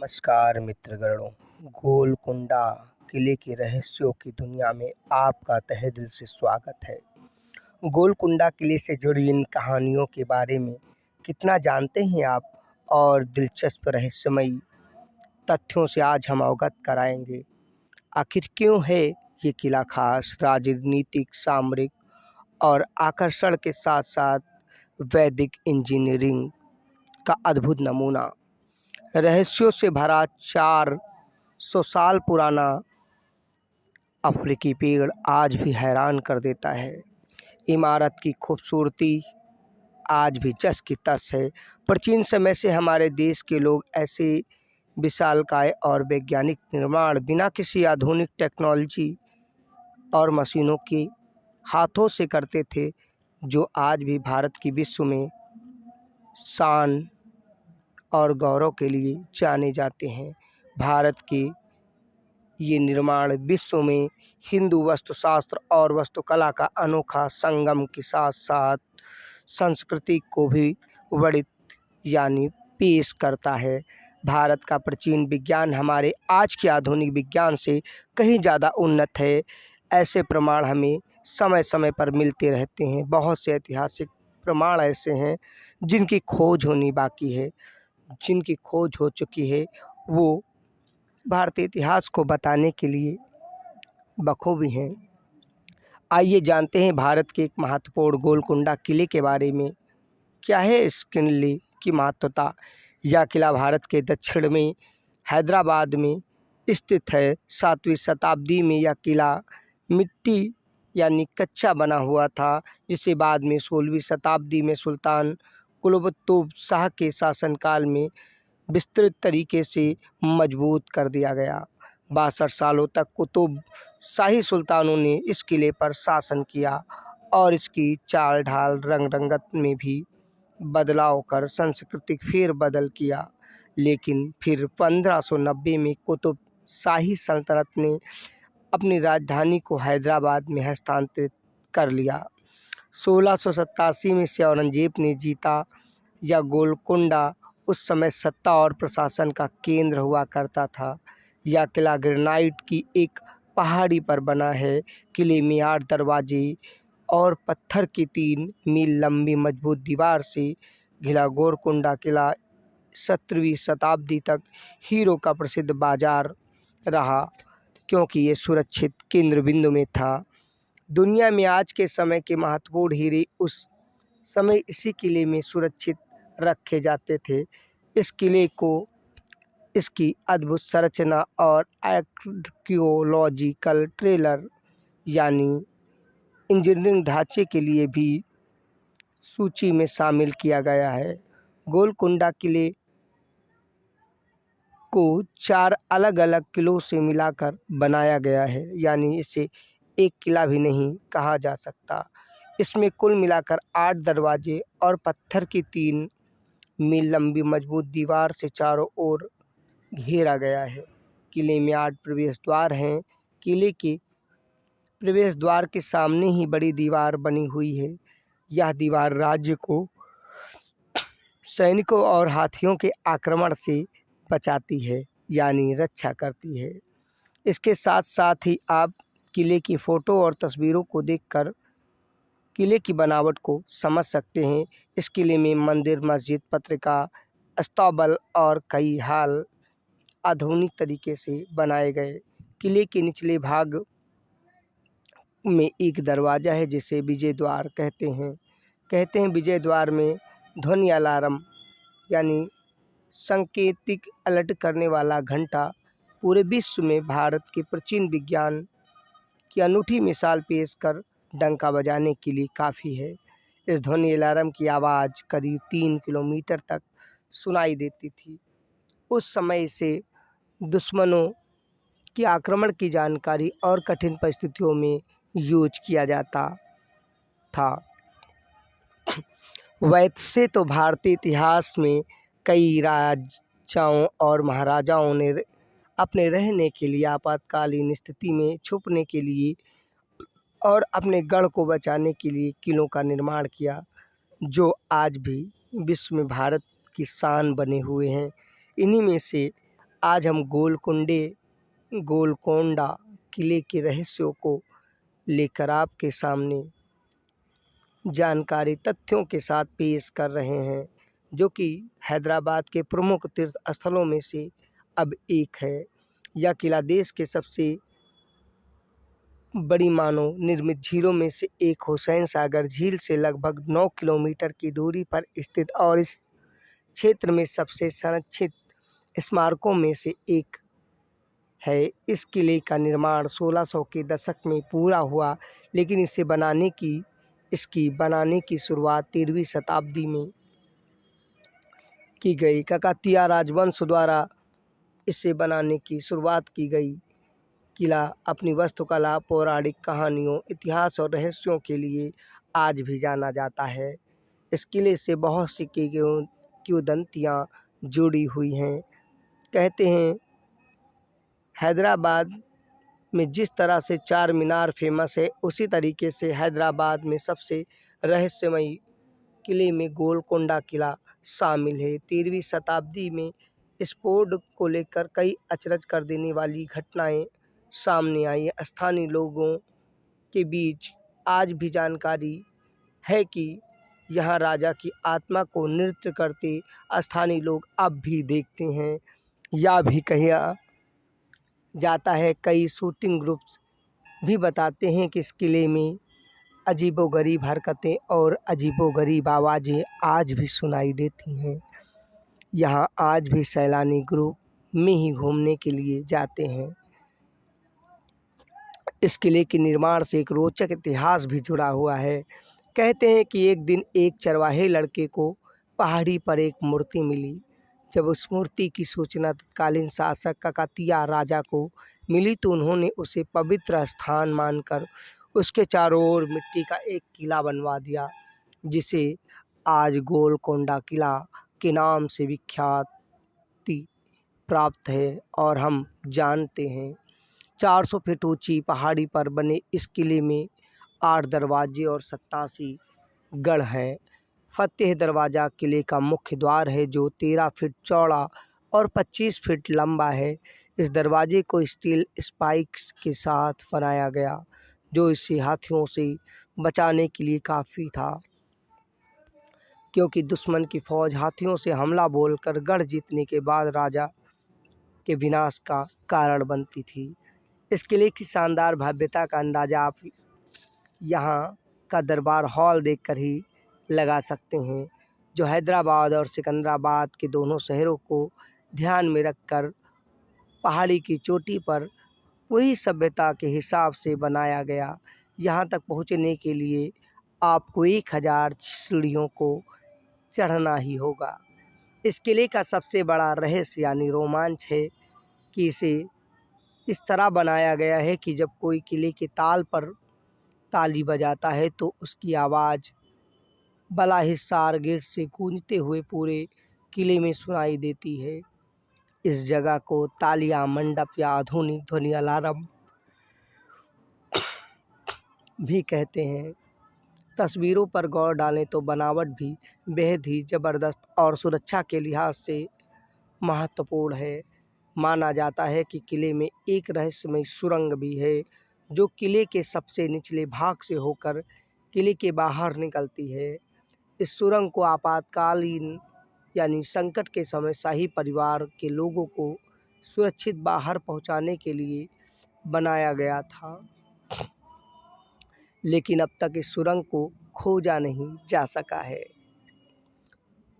नमस्कार मित्रगणों। गोलकुंडा किले के रहस्यों की दुनिया में आपका तहे दिल से स्वागत है। गोलकुंडा किले से जुड़ी इन कहानियों के बारे में कितना जानते हैं आप, और दिलचस्प रहस्यमयी तथ्यों से आज हम अवगत कराएंगे। आखिर क्यों है ये किला खास, राजनीतिक, सामरिक और आकर्षण के साथ साथ वैदिक इंजीनियरिंग का अद्भुत नमूना। रहस्यों से भरा 400 साल पुराना अफ्रीकी पेड़ आज भी हैरान कर देता है। इमारत की खूबसूरती आज भी जस की तस है। प्राचीन समय से हमारे देश के लोग ऐसे विशालकाय और वैज्ञानिक निर्माण बिना किसी आधुनिक टेक्नोलॉजी और मशीनों के हाथों से करते थे, जो आज भी भारत की विश्व में शान और गौरव के लिए जाने जाते हैं। भारत के ये निर्माण विश्व में हिंदू वास्तुशास्त्र और वास्तुकला का अनोखा संगम के साथ साथ संस्कृति को भी वर्णित यानी पेश करता है। भारत का प्राचीन विज्ञान हमारे आज के आधुनिक विज्ञान से कहीं ज़्यादा उन्नत है। ऐसे प्रमाण हमें समय समय पर मिलते रहते हैं। बहुत से ऐतिहासिक प्रमाण ऐसे हैं जिनकी खोज होनी बाकी है, जिनकी खोज हो चुकी है, वो भारतीय इतिहास को बताने के लिए बखूबी हैं। आइए जानते हैं भारत के एक महत्वपूर्ण गोलकुंडा किले के बारे में। क्या है इस किले की महत्वता? यह किला भारत के दक्षिण में हैदराबाद में स्थित है। 7वीं शताब्दी में यह किला मिट्टी यानी कच्चा बना हुआ था, जिसे बाद में 16वीं शताब्दी में सुल्तान कुतुब शाह के शासनकाल में विस्तृत तरीके से मजबूत कर दिया गया। 62 सालों तक कुतुब शाही सुल्तानों ने इस किले पर शासन किया और इसकी चाल ढाल रंग रंगत में भी बदलाव कर सांस्कृतिक फेरबदल किया। लेकिन फिर 1590 में कुतुब शाही सल्तनत ने अपनी राजधानी को हैदराबाद में हस्तांतरित कर लिया। 1687 में औरंगजेब ने जीता। यह गोलकुंडा उस समय सत्ता और प्रशासन का केंद्र हुआ करता था। यह किला ग्रेनाइट की एक पहाड़ी पर बना है। किले में 8 दरवाजे और पत्थर की 3 मील लंबी मजबूत दीवार से घिरा गोलकुंडा किला 17वीं शताब्दी तक हीरो का प्रसिद्ध बाजार रहा, क्योंकि ये सुरक्षित केंद्र बिंदु में था। दुनिया में आज के समय के महत्वपूर्ण हीरे उस समय इसी किले में सुरक्षित रखे जाते थे। इस किले को इसकी अद्भुत संरचना और आर्कियोलॉजिकल ट्रेलर यानी इंजीनियरिंग ढांचे के लिए भी सूची में शामिल किया गया है। गोलकुंडा किले को 4 अलग अलग किलों से मिलाकर बनाया गया है, यानी इसे एक किला भी नहीं कहा जा सकता। इसमें कुल मिलाकर 8 दरवाजे और पत्थर की 3 मील लंबी मजबूत दीवार से चारों ओर घेरा गया है। किले में 8 प्रवेश द्वार हैं। किले के प्रवेश द्वार के सामने ही बड़ी दीवार बनी हुई है। यह दीवार राज्य को सैनिकों और हाथियों के आक्रमण से बचाती है, यानी रक्षा करती है। इसके साथ साथ ही आप किले की फ़ोटो और तस्वीरों को देखकर किले की बनावट को समझ सकते हैं। इस किले में मंदिर, मस्जिद, पत्रिका, स्तंभ और कई हाल आधुनिक तरीके से बनाए गए। किले के निचले भाग में एक दरवाज़ा है जिसे विजय द्वार कहते हैं। विजय द्वार में ध्वनि अलार्म यानी सांकेतिक अलर्ट करने वाला घंटा पूरे विश्व में भारत के प्राचीन विज्ञान की अनूठी मिसाल पेश कर डंका बजाने के लिए काफ़ी है। इस ध्वनि अलार्म की आवाज़ करीब 3 किलोमीटर तक सुनाई देती थी। उस समय से दुश्मनों के आक्रमण की जानकारी और कठिन परिस्थितियों में यूज किया जाता था। वैसे तो भारतीय इतिहास में कई राजाओं और महाराजाओं ने अपने रहने के लिए, आपातकालीन स्थिति में छुपने के लिए और अपने गढ़ को बचाने के लिए किलों का निर्माण किया, जो आज भी विश्व में भारत की शान बने हुए हैं। इन्हीं में से आज हम गोलकोंडा किले के रहस्यों को लेकर आपके सामने जानकारी तथ्यों के साथ पेश कर रहे हैं, जो कि हैदराबाद के प्रमुख तीर्थ स्थलों में से अब एक है। यह किला देश के सबसे बड़ी मानव निर्मित झीलों में से एक हुसैन सागर झील से लगभग 9 किलोमीटर की दूरी पर स्थित और इस क्षेत्र में सबसे संरक्षित स्मारकों में से एक है। इस किले का निर्माण 1600 के दशक में पूरा हुआ, लेकिन इसकी बनाने की शुरुआत 13वीं शताब्दी में की गई। काकतीय राजवंश द्वारा इसे बनाने की शुरुआत की गई। किला अपनी वास्तुकला, पौराणिक कहानियों, इतिहास और रहस्यों के लिए आज भी जाना जाता है। इस किले से बहुत सी किंवदंतियाँ जुड़ी हुई हैं। कहते हैं हैदराबाद में जिस तरह से चार मीनार फेमस है, उसी तरीके से हैदराबाद में सबसे रहस्यमयी किले में गोलकोंडा किला शामिल है। 13वीं शताब्दी में इस फोर्ट को लेकर कई अचरज कर देने वाली घटनाएं सामने आई। स्थानीय लोगों के बीच आज भी जानकारी है कि यहाँ राजा की आत्मा को नृत्य करते स्थानीय लोग अब भी देखते हैं। या भी कहा जाता है, कई शूटिंग ग्रुप्स भी बताते हैं कि इस किले में अजीबोगरीब हरकतें और अजीबोगरीब आवाज़ें आज भी सुनाई देती हैं। यहाँ आज भी सैलानी ग्रुप में ही घूमने के लिए जाते हैं। इस किले के निर्माण से एक रोचक इतिहास भी जुड़ा हुआ है। कहते हैं कि एक दिन एक चरवाहे लड़के को पहाड़ी पर एक मूर्ति मिली। जब उस मूर्ति की सूचना तत्कालीन शासक काकतीय राजा को मिली, तो उन्होंने उसे पवित्र स्थान मानकर उसके चारों ओर मिट्टी का एक किला बनवा दिया, जिसे आज गोलकोंडा किला के नाम से विख्याति प्राप्त है। और हम जानते हैं 400 फीट ऊंची पहाड़ी पर बने इस किले में 8 दरवाजे और 87 गढ़ हैं। फतेह दरवाज़ा किले का मुख्य द्वार है, जो 13 फीट चौड़ा और 25 फीट लंबा है। इस दरवाजे को स्टील स्पाइक्स के साथ बनाया गया, जो इसे हाथियों से बचाने के लिए काफ़ी था, क्योंकि दुश्मन की फौज हाथियों से हमला बोलकर गढ़ जीतने के बाद राजा के विनाश का कारण बनती थी। इस किले की शानदार भव्यता का अंदाज़ा आप यहाँ का दरबार हॉल देखकर ही लगा सकते हैं, जो हैदराबाद और सिकंदराबाद के दोनों शहरों को ध्यान में रखकर पहाड़ी की चोटी पर वही सभ्यता के हिसाब से बनाया गया। यहाँ तक पहुँचने के लिए आपको 1000 सीढ़ियों को चढ़ना ही होगा। इस किले का सबसे बड़ा रहस्य यानी रोमांच है कि इसे इस तरह बनाया गया है कि जब कोई किले के ताल पर ताली बजाता है, तो उसकी आवाज़ बलाहिसार गेट से गूंजते हुए पूरे किले में सुनाई देती है। इस जगह को तालिया मंडप या आधुनिक ध्वनि अलार्म भी कहते हैं। तस्वीरों पर गौर डालें तो बनावट भी बेहद ही ज़बरदस्त और सुरक्षा के लिहाज से महत्वपूर्ण है। माना जाता है कि किले में एक रहस्यमय सुरंग भी है, जो किले के सबसे निचले भाग से होकर किले के बाहर निकलती है। इस सुरंग को आपातकालीन यानी संकट के समय शाही परिवार के लोगों को सुरक्षित बाहर पहुंचाने के लिए बनाया गया था, लेकिन अब तक इस सुरंग को खोजा नहीं जा सका है।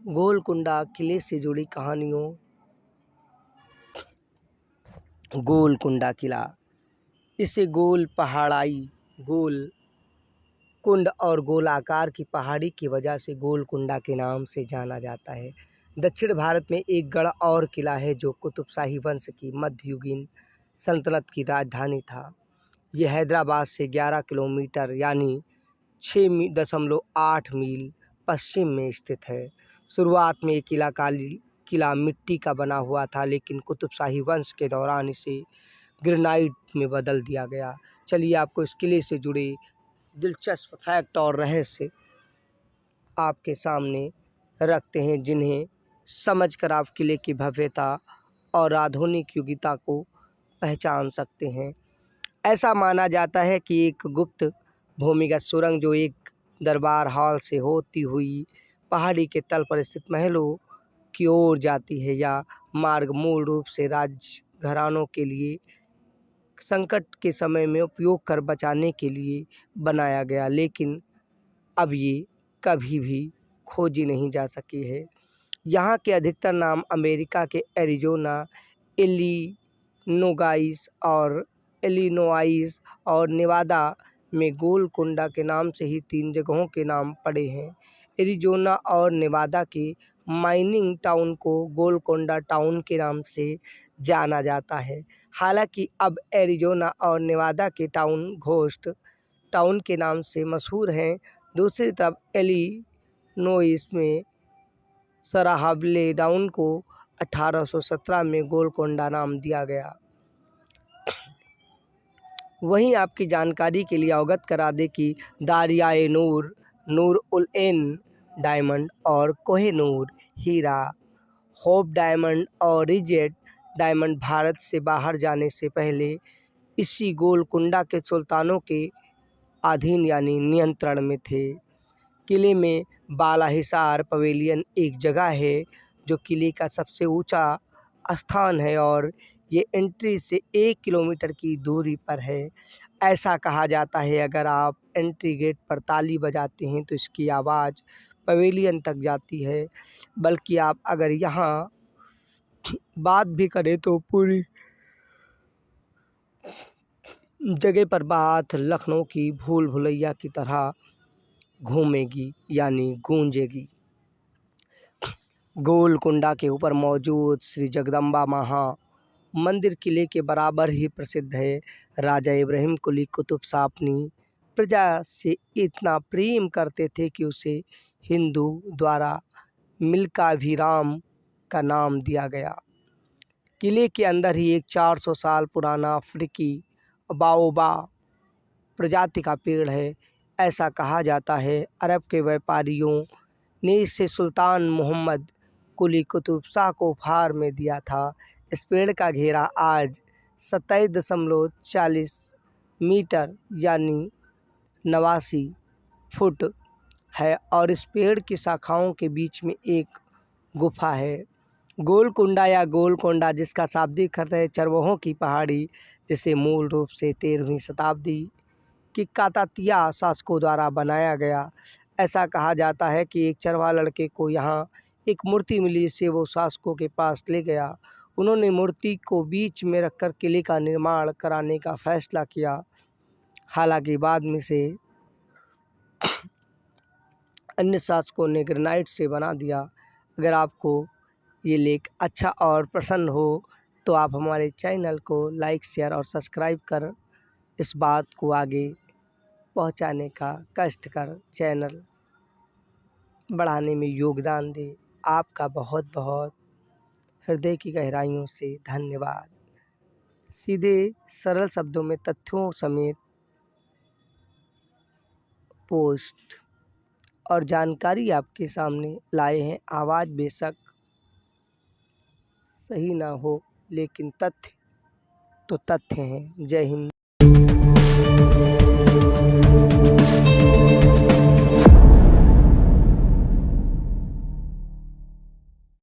गोलकुंडा किले से जुड़ी कहानियों। गोलकुंडा किला, इसे गोल पहाड़ाई, गोल कुंड और गोलाकार की पहाड़ी की वजह से गोलकुंडा के नाम से जाना जाता है। दक्षिण भारत में एक गढ़ और किला है, जो कुतुब शाही वंश की मध्ययुगीन सल्तनत की राजधानी था। यह हैदराबाद से 11 किलोमीटर यानी 6.8 मील पश्चिम में स्थित है। शुरुआत में ये किला मिट्टी का बना हुआ था, लेकिन कुतुब शाही वंश के दौरान इसे ग्रेनाइट में बदल दिया गया। चलिए आपको इस किले से जुड़े दिलचस्प फैक्ट और रहस्य आपके सामने रखते हैं, जिन्हें समझकर आप किले की भव्यता और आधुनिक युगिता को पहचान सकते हैं। ऐसा माना जाता है कि एक गुप्त भूमिगत सुरंग जो एक दरबार हॉल से होती हुई पहाड़ी के तल पर स्थित महलों की ओर जाती है। या मार्ग मूल रूप से राजघरानों के लिए संकट के समय में उपयोग कर बचाने के लिए बनाया गया, लेकिन अब ये कभी भी खोजी नहीं जा सकी है। यहाँ के अधिकतर नाम अमेरिका के एरिज़ोना, इलिनोइस और नेवादा में गोलकोंडा के नाम से ही 3 जगहों के नाम पड़े हैं। एरिज़ोना और नेवादा के माइनिंग टाउन को गोलकोंडा टाउन के नाम से जाना जाता है। हालांकि अब एरिज़ोना और नेवादा के टाउन घोस्ट टाउन के नाम से मशहूर हैं। दूसरी तरफ इलिनोइस में सराहवले टाउन को 1817 में गोलकोंडा नाम दिया गया। वहीं आपकी जानकारी के लिए अवगत करा दें कि दारियाए नूर, नूर उल एन डायमंड और कोहिनूर हीरा, होप डायमंड और रिजेट डायमंड भारत से बाहर जाने से पहले इसी गोलकुंडा के सुल्तानों के अधीन यानी नियंत्रण में थे। किले में बालाहिसार पवेलियन एक जगह है जो किले का सबसे ऊंचा स्थान है और ये एंट्री से 1 किलोमीटर की दूरी पर है। ऐसा कहा जाता है अगर आप एंट्री गेट पर ताली बजाते हैं तो इसकी आवाज़ पवेलियन तक जाती है। बल्कि आप अगर यहाँ बात भी करें तो पूरी जगह पर बात लखनऊ की भूल भुलैया की तरह घूमेगी यानी गूंजेगी। गोलकुंडा के ऊपर मौजूद श्री जगदम्बा महा मंदिर किले के बराबर ही प्रसिद्ध है। राजा इब्राहिम कुली कुतुब शाह अपनी प्रजा से इतना प्रेम करते थे कि उसे हिंदू द्वारा मिल्काभिराम का नाम दिया गया। किले के अंदर ही एक 400 साल पुराना अफ्रीकी बाओबा प्रजाति का पेड़ है। ऐसा कहा जाता है अरब के व्यापारियों ने इसे सुल्तान मोहम्मद कुली कुतुब शाह को उपहार में दिया था। इस पेड़ का घेरा आज 27.40 मीटर यानी 89 फुट है और इस पेड़ की शाखाओं के बीच में एक गुफा है। गोलकुंडा या गोलकोंडा जिसका शाब्दिक अर्थ है चरवाहों की पहाड़ी, जिसे मूल रूप से 13वीं शताब्दी कि काकतीय शासकों द्वारा बनाया गया। ऐसा कहा जाता है कि एक चरवाहा लड़के को यहाँ एक मूर्ति मिली जिसे वो शासकों के पास ले गया। उन्होंने मूर्ति को बीच में रखकर किले का निर्माण कराने का फैसला किया। हालांकि बाद में से अन्य शासकों ने ग्रेनाइट से बना दिया। अगर आपको ये लेख अच्छा और प्रसन्न हो तो आप हमारे चैनल को लाइक, शेयर और सब्सक्राइब कर इस बात को आगे पहुंचाने का कष्ट कर चैनल बढ़ाने में योगदान दें। आपका बहुत बहुत हृदय की गहराइयों से धन्यवाद। सीधे सरल शब्दों में तथ्यों समेत पोस्ट और जानकारी आपके सामने लाए हैं। आवाज़ बेशक सही ना हो लेकिन तथ्य तो तथ्य हैं। जय हिंद।